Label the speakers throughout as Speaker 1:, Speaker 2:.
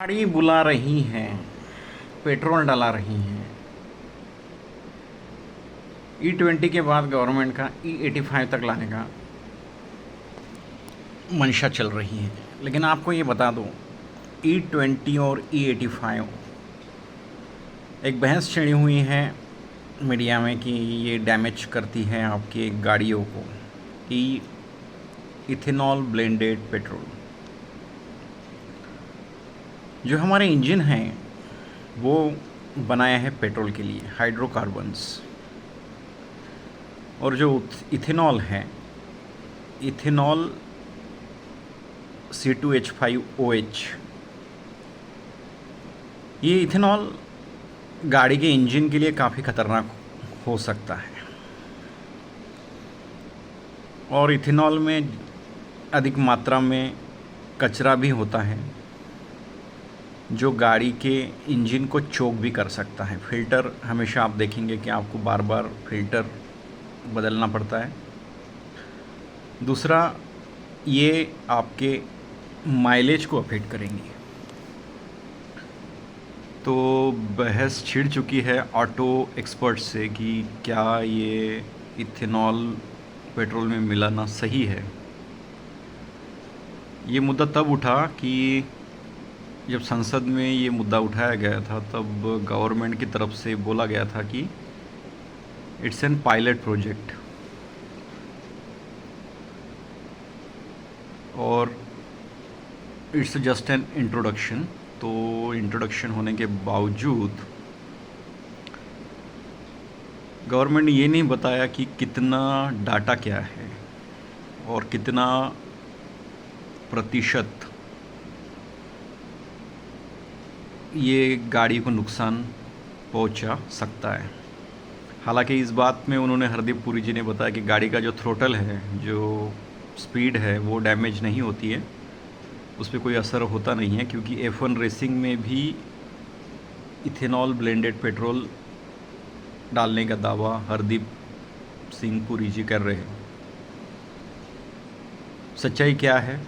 Speaker 1: गाड़ी बुला रही हैं, पेट्रोल डला रही हैं। E20 के बाद गवर्नमेंट का E85 तक लाने का मंशा चल रही है। लेकिन आपको ये बता दूं, E20 और E85 एक बहस छिड़ी हुई है मीडिया में कि ये डैमेज करती है आपकी गाड़ियों को। इथेनॉल ब्लेंडेड पेट्रोल, जो हमारे इंजन हैं वो बनाया है पेट्रोल के लिए, हाइड्रोकार्बन्स। और जो इथेनॉल है, इथेनॉल C2H5OH, ये इथेनॉल गाड़ी के इंजन के लिए काफ़ी ख़तरनाक हो सकता है। और इथेनॉल में अधिक मात्रा में कचरा भी होता है जो गाड़ी के इंजन को चोक भी कर सकता है। फ़िल्टर हमेशा आप देखेंगे कि आपको बार बार फ़िल्टर बदलना पड़ता है। दूसरा, ये आपके माइलेज को अफेक्ट करेंगी। तो बहस छिड़ चुकी है ऑटो एक्सपर्ट से कि क्या ये इथेनॉल पेट्रोल में मिलाना सही है। ये मुद्दा तब उठा कि जब संसद में ये मुद्दा उठाया गया था, तब गवर्नमेंट की तरफ से बोला गया था कि इट्स एन पायलट प्रोजेक्ट, और इट्स जस्ट एन इंट्रोडक्शन। तो इंट्रोडक्शन होने के बावजूद गवर्नमेंट ने ये नहीं बताया कि कितना डाटा क्या है और कितना प्रतिशत ये गाड़ी को नुकसान पहुंचा सकता है। हालांकि इस बात में उन्होंने, हरदीप पुरी जी ने बताया कि गाड़ी का जो थ्रोटल है, जो स्पीड है, वो डैमेज नहीं होती है, उस पर कोई असर होता नहीं है, क्योंकि F1 रेसिंग में भी इथेनॉल ब्लेंडेड पेट्रोल डालने का दावा हरदीप सिंह पुरी जी कर रहे हैं। सच्चाई क्या है?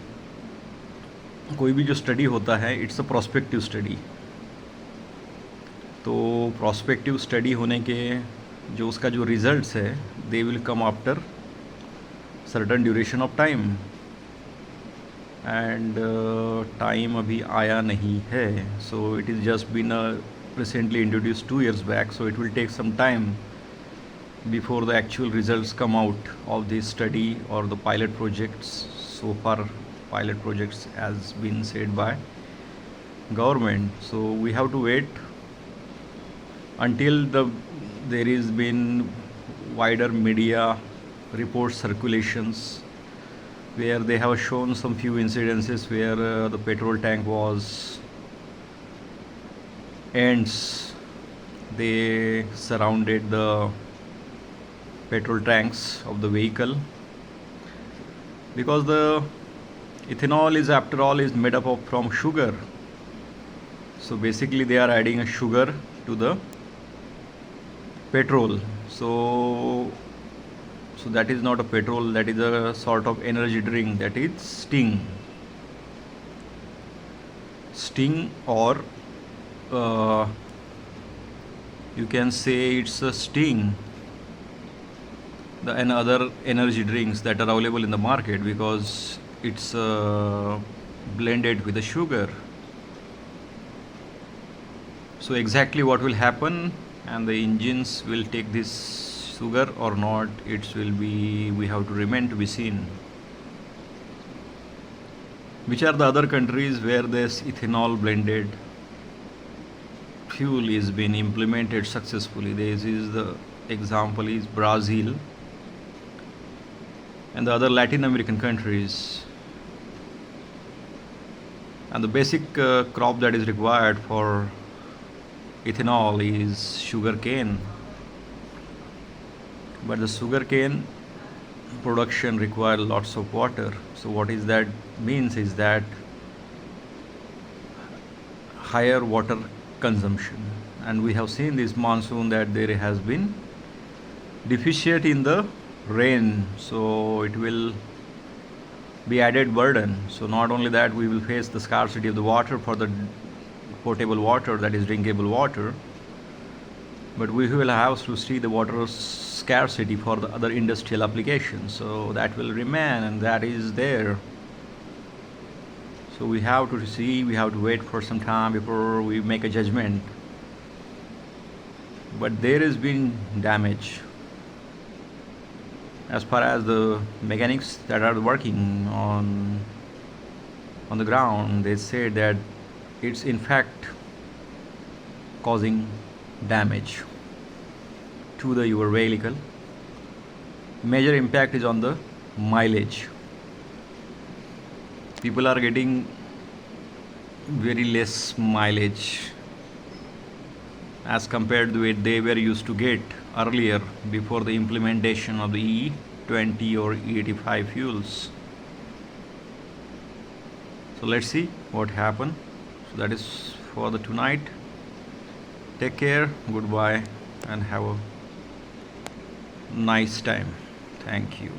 Speaker 1: कोई भी जो स्टडी होता है, इट्स अ प्रोस्पेक्टिव स्टडी। तो प्रोस्पेक्टिव स्टडी होने के जो उसका जो रिजल्ट्स है, they will come after certain duration of time, and time अभी आया नहीं है। So it is just been recently introduced 2 years back, so it will take some time before the actual results come out of this study or the pilot projects. So far pilot projects has been said by government, so we have to wait until there is been wider media report circulations where they have shown some few incidences where the petrol tank was ants, they surrounded the petrol tanks of the vehicle, because the ethanol is, after all, is made up of from sugar. So basically they are adding a sugar to the petrol. So that is not a petrol, that is a sort of energy drink, that is sting, or you can say it's a sting, and other energy drinks that are available in the market, because it's blended with the sugar. So exactly what will happen, and the engines will take this sugar or not, we have to remain to be seen. Which are the other countries where this ethanol blended fuel is being implemented successfully? This is the example is Brazil and the other Latin American countries. And the basic crop that is required for ethanol is sugar cane, but the sugar cane production requires lots of water. So what is that means is that higher water consumption, and we have seen this monsoon that there has been deficit in the rain, so it will be added burden. So not only that, we will face the scarcity of the water for the potable water, that is drinkable water, but we will have to see the water scarcity for the other industrial applications, so that will remain, and that is there. So we have to see, we have to wait for some time before we make a judgment. But there has been damage. As far as the mechanics that are working on the ground, they say that it's in fact causing damage to your vehicle. Major impact is on the mileage. People are getting very less mileage as compared to what they were used to get earlier before the implementation of the E20 or E85 fuels. So let's see what happened. So that is for the tonight. Take care, goodbye, and have a nice time. Thank you.